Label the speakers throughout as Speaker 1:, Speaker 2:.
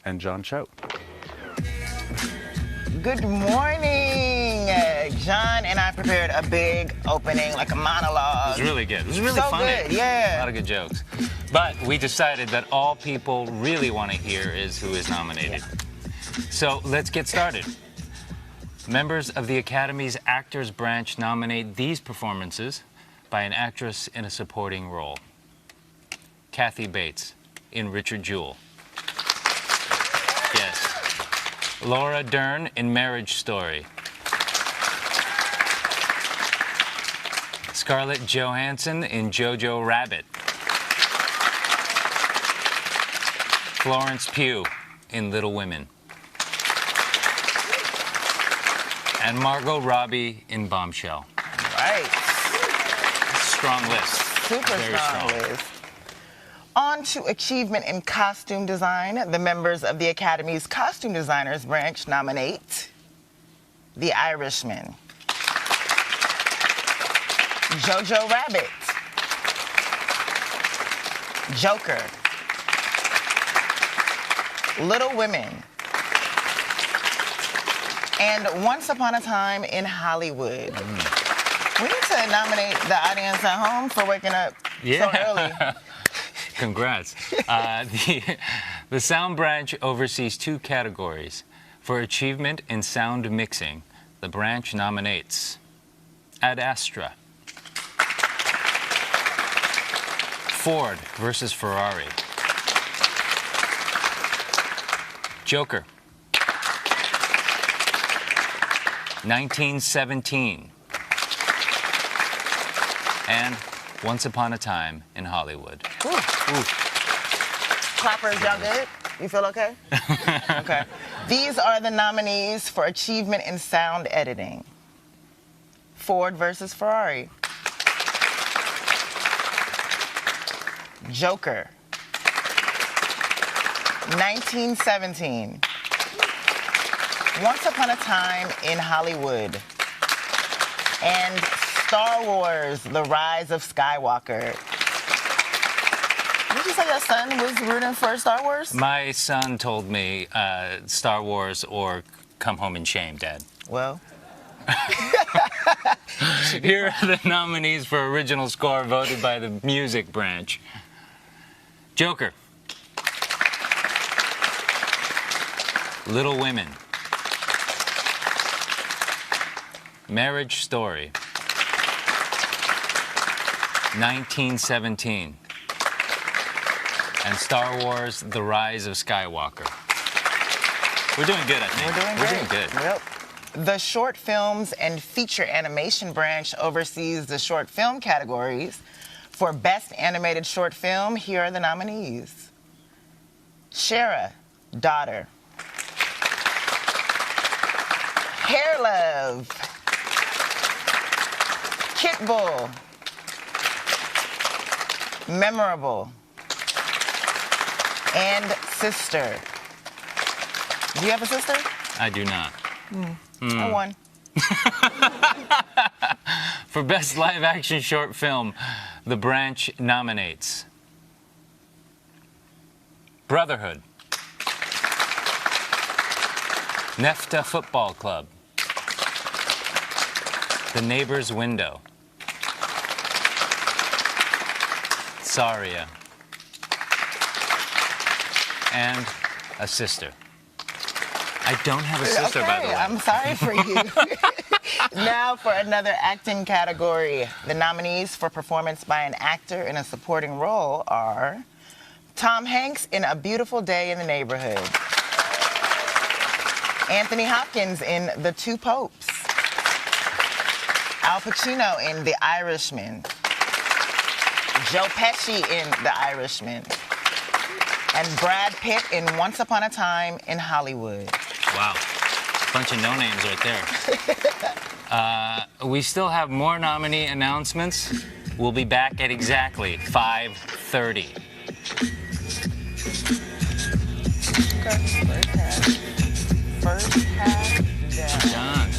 Speaker 1: and John Cho.
Speaker 2: Good morning. John and I prepared a big opening, like a monologue.
Speaker 3: It was really good. It was really
Speaker 2: so
Speaker 3: funny.
Speaker 2: Good, yeah.
Speaker 3: A lot of good jokes. But we decided that all people really want to hear is who is nominated. So let's get started. Members of the Academy's Actors Branch nominate these performances by an actress in a supporting role. Kathy Bates in Richard Jewell. Yes. Laura Dern in Marriage Story. Scarlett Johansson in Jojo Rabbit. Florence Pugh in Little Women. And Margot Robbie in Bombshell.
Speaker 2: Right.
Speaker 3: Strong list.
Speaker 2: Super
Speaker 3: Very strong
Speaker 2: list. On to achievement in costume design. The members of the Academy's Costume Designers Branch nominate The Irishman, Jojo Rabbit, Joker, Little Women, and Once Upon a Time in Hollywood. We need to nominate the audience at home for waking up so early.
Speaker 3: Congrats. The Sound Branch oversees 2 categories. For achievement in sound mixing, the branch nominates Ad Astra, Ford versus Ferrari, Joker, 1917, and Once Upon a Time in Hollywood.
Speaker 2: Ooh. Ooh. Clappers, y'all good? You feel okay? Okay. These are the nominees for achievement in sound editing. Ford versus Ferrari. Joker. 1917. Once Upon a Time in Hollywood. And Star Wars, The Rise of Skywalker. Did you say your son was rooting for Star Wars?
Speaker 3: My son told me Star Wars or Come Home in Shame, Dad.
Speaker 2: Well.
Speaker 3: Here are the nominees for original score voted by the Music Branch. Joker. Little Women. Marriage Story. 1917. And Star Wars, The Rise of Skywalker. We're doing good, I think.
Speaker 2: We're doing
Speaker 3: good.
Speaker 2: Yep. The Short Films and Feature Animation Branch oversees the short film categories. For Best Animated Short Film, here are the nominees. Shara, Daughter. Hair Love. Kit Bull. Memorable. And Sister. Do you have a sister?
Speaker 3: I do not.
Speaker 2: I won.
Speaker 3: For Best Live Action Short Film, the branch nominates Brotherhood, Nefta Football Club, The Neighbor's Window, Saria, and A Sister. I don't have a sister, by the way.
Speaker 2: I'm sorry for you. Now for another acting category. The nominees for performance by an actor in a supporting role are Tom Hanks in A Beautiful Day in the Neighborhood, Anthony Hopkins in The Two Popes, Al Pacino in The Irishman, Joe Pesci in The Irishman, and Brad Pitt in Once Upon a Time in Hollywood.
Speaker 3: Wow. Bunch of no-names right there. We still have more nominee announcements. We'll be back at exactly 5:30.
Speaker 2: Okay, first half down.
Speaker 3: Done.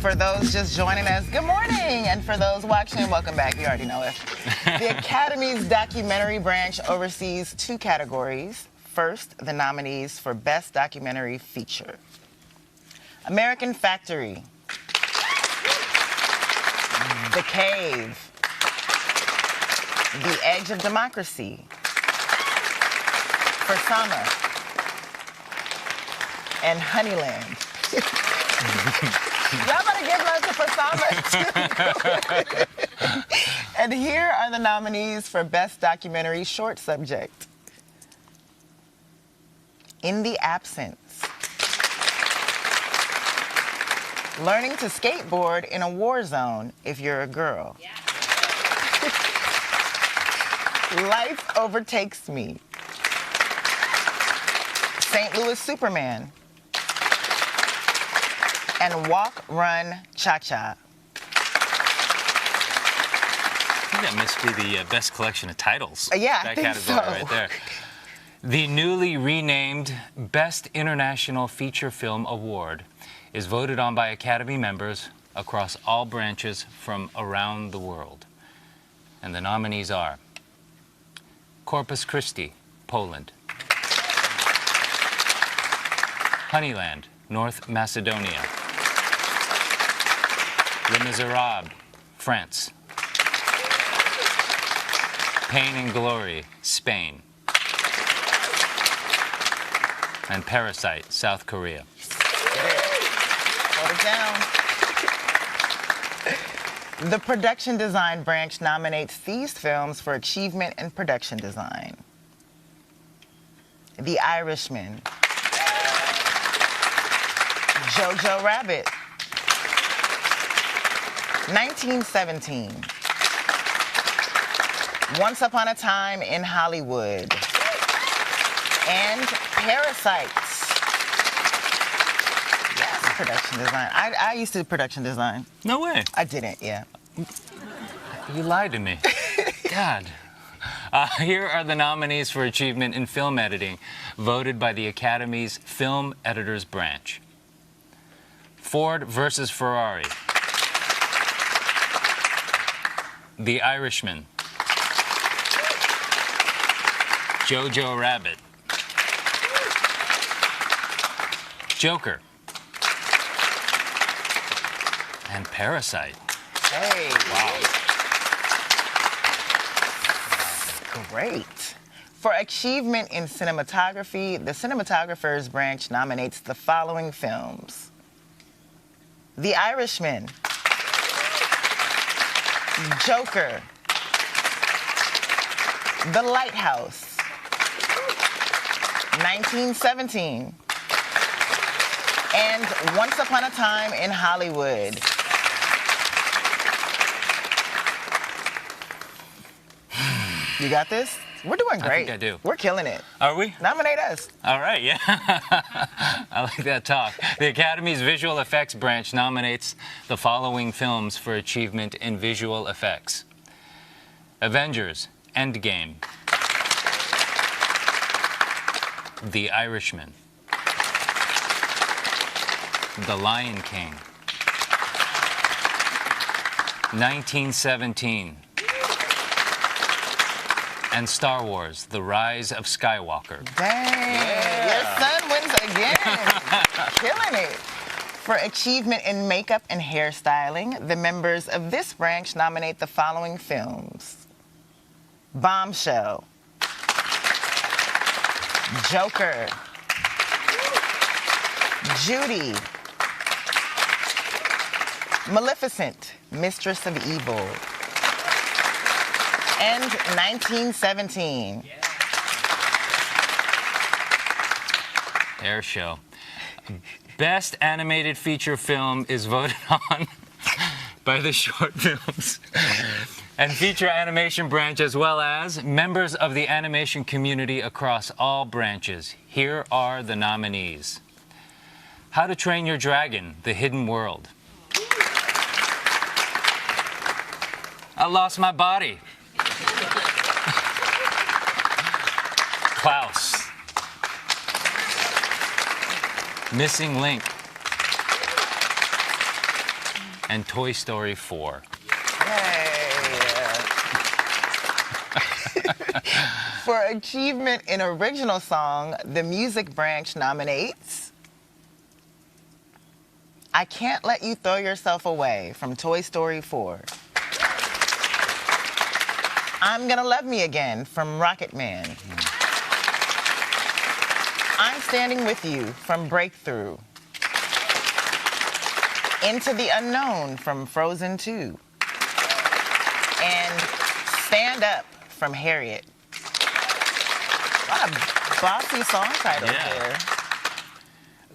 Speaker 2: For those just joining us, good morning. And for those watching, welcome back. You already know it. The Academy's documentary branch oversees 2 categories. First, the nominees for Best Documentary Feature. American Factory, The Cave, The Edge of Democracy, For Summer, and Honeyland. Y'all better give love to For Summer, too. And here are the nominees for Best Documentary Short Subject. In the Absence. Learning to skateboard in a war zone if you're a girl. Yeah. Life Overtakes Me. St. Louis Superman. And Walk, Run, Cha-Cha.
Speaker 3: I think that must be the best collection of titles.
Speaker 2: Yeah, I
Speaker 3: that
Speaker 2: think
Speaker 3: category
Speaker 2: so.
Speaker 3: Right there. The newly renamed Best International Feature Film Award is voted on by Academy members across all branches from around the world. And the nominees are Corpus Christi, Poland; Honeyland, North Macedonia; Les Miserables, France; Pain and Glory, Spain; and Parasite, South Korea.
Speaker 2: Hold it down. The Production Design branch nominates these films for achievement in production design. The Irishman, Jojo Rabbit, 1917, Once Upon a Time in Hollywood, and Parasite. Yes, production design. I used to do production design.
Speaker 3: No way.
Speaker 2: I didn't, yeah.
Speaker 3: You lied to me. God. Here are the nominees for achievement in film editing, voted by the Academy's Film Editors Branch. Ford versus Ferrari. The Irishman. Jojo Rabbit. Joker. And Parasite.
Speaker 2: Hey.
Speaker 3: Wow.
Speaker 2: Great. For achievement in cinematography, the Cinematographers branch nominates the following films: The Irishman, Joker, The Lighthouse, 1917, and Once Upon a Time in Hollywood. You got this? We're doing great.
Speaker 3: I think I do.
Speaker 2: We're killing it.
Speaker 3: Are we?
Speaker 2: Nominate us.
Speaker 3: All right, yeah. I like that talk. The Academy's Visual Effects branch nominates the following films for achievement in visual effects: Avengers, Endgame; The Irishman; The Lion King; 1917; and Star Wars, The Rise of Skywalker.
Speaker 2: Dang.
Speaker 3: Yeah.
Speaker 2: Your son wins again. Killing it. For achievement in makeup and hairstyling, the members of this branch nominate the following films: Bombshell, Joker, Judy, Maleficent, Mistress of Evil, and 1917.
Speaker 3: Air show. Best animated feature film is voted on by the short films and feature animation branch, as well as members of the animation community across all branches. Here are the nominees: How to Train Your Dragon, The Hidden World; I Lost My Body; Klaus; Missing Link; and Toy Story 4.
Speaker 2: Yay. For achievement in original song, the music branch nominates I Can't Let You Throw Yourself Away from Toy Story 4. I'm Gonna Love Me Again from Rocket Man. I'm Standing With You from Breakthrough. Into the Unknown from Frozen 2. And Stand Up from Harriet. A lot of bossy song titles here.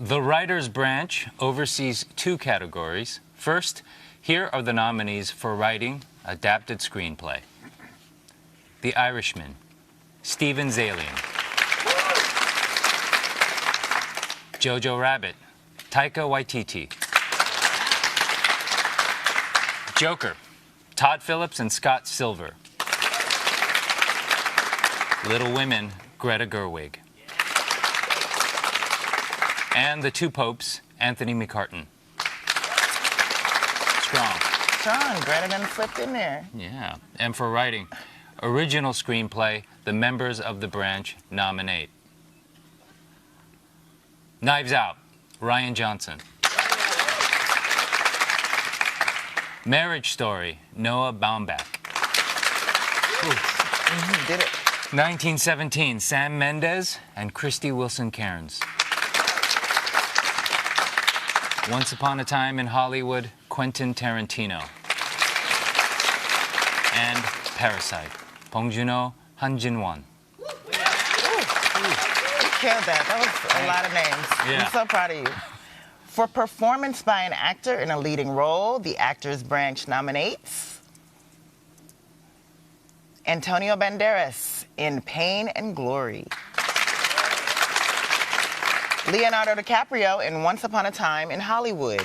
Speaker 3: The Writers Branch oversees 2 categories. First, here are the nominees for writing adapted screenplay. The Irishman, Steven Zaillian. Jojo Rabbit, Taika Waititi. Joker, Todd Phillips and Scott Silver. Little Women, Greta Gerwig. And The Two Popes, Anthony McCartan. Strong.
Speaker 2: Greta done slipped in there.
Speaker 3: Yeah. And for writing original screenplay, the members of the branch nominate Knives Out, Rian Johnson. Marriage Story, Noah Baumbach.
Speaker 2: Did it.
Speaker 3: 1917, Sam Mendes and Christy Wilson Cairns. Once Upon a Time in Hollywood, Quentin Tarantino. And Parasite, Bong Joon-ho, Han Jin-won.
Speaker 2: You killed that. That was a lot of names.
Speaker 3: Yeah.
Speaker 2: I'm so proud of you. For performance by an actor in a leading role, the Actors Branch nominates Antonio Banderas in Pain and Glory. Leonardo DiCaprio in Once Upon a Time in Hollywood.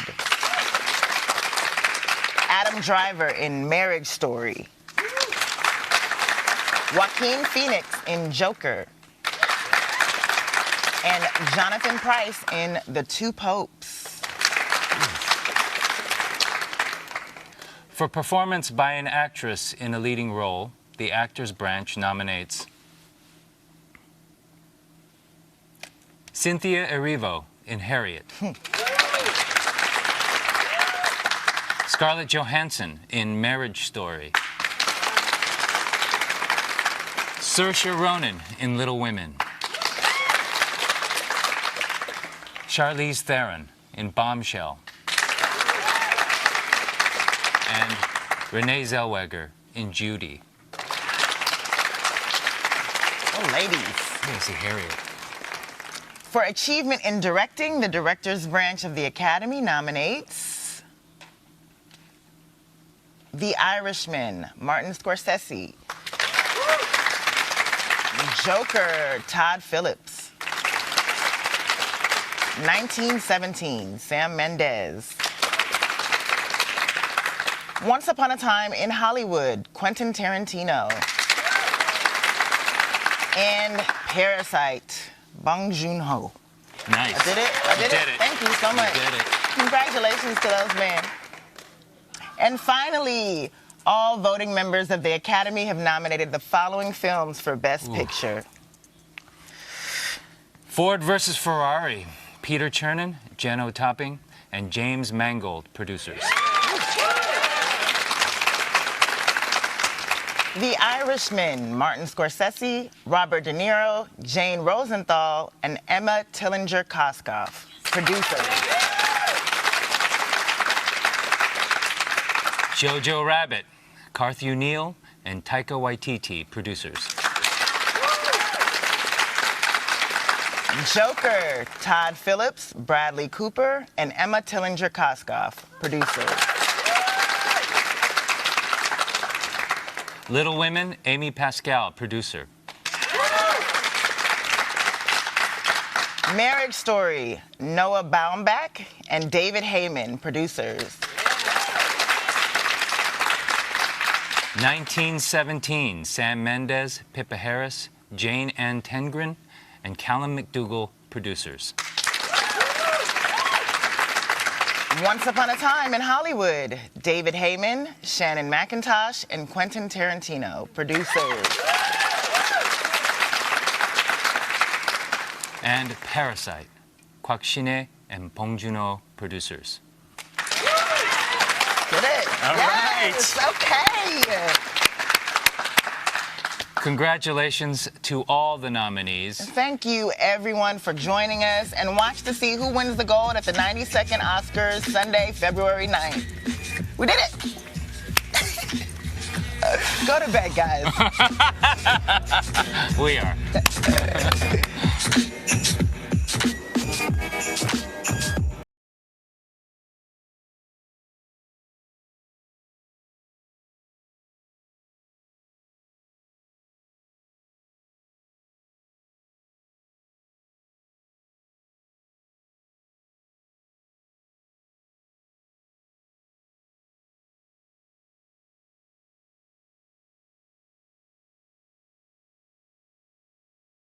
Speaker 2: Adam Driver in Marriage Story. Joaquin Phoenix in Joker. And Jonathan Pryce in The Two Popes.
Speaker 3: For performance by an actress in a leading role, the Actors Branch nominates Cynthia Erivo in Harriet. Scarlett Johansson in Marriage Story. Saoirse Ronan in Little Women. Charlize Theron in Bombshell. And Renee Zellweger in Judy.
Speaker 2: Oh, ladies.
Speaker 3: I'm gonna see Harriet.
Speaker 2: For achievement in directing, the Directors Branch of the Academy nominates The Irishman, Martin Scorsese. Joker, Todd Phillips. 1917, Sam Mendes. Once Upon a Time in Hollywood, Quentin Tarantino. And Parasite, Bong Joon-ho.
Speaker 3: Nice.
Speaker 2: I did it. I did it. Thank you so much.
Speaker 3: You did it.
Speaker 2: Congratulations to those men. And finally, all voting members of the Academy have nominated the following films for Best Picture.
Speaker 3: Ford versus Ferrari, Peter Chernin, Jenno Topping, and James Mangold, producers.
Speaker 2: The Irishman, Martin Scorsese, Robert De Niro, Jane Rosenthal, and Emma Tillinger-Koskoff, producers.
Speaker 3: Jojo Rabbit, Carthew Neal, and Taika Waititi, producers.
Speaker 2: Joker, Todd Phillips, Bradley Cooper, and Emma Tillinger-Koskoff, producers.
Speaker 3: Little Women, Amy Pascal, producer.
Speaker 2: Marriage Story, Noah Baumbach and David Heyman, producers.
Speaker 3: 1917, Sam Mendes, Pippa Harris, Jane Ann Tengren, and Callum McDougall, producers.
Speaker 2: Once Upon a Time in Hollywood, David Heyman, Shannon McIntosh, and Quentin Tarantino, producers.
Speaker 3: And Parasite, Kwak Shin-hye and Bong Joon-ho, producers.
Speaker 2: Get it?
Speaker 3: All
Speaker 2: yes,
Speaker 3: right.
Speaker 2: Okay.
Speaker 3: Congratulations to all the nominees.
Speaker 2: Thank you, everyone, for joining us. And watch to see who wins the gold at the 92nd Oscars, Sunday, February 9th. We did it. Go to bed, guys.
Speaker 3: We are.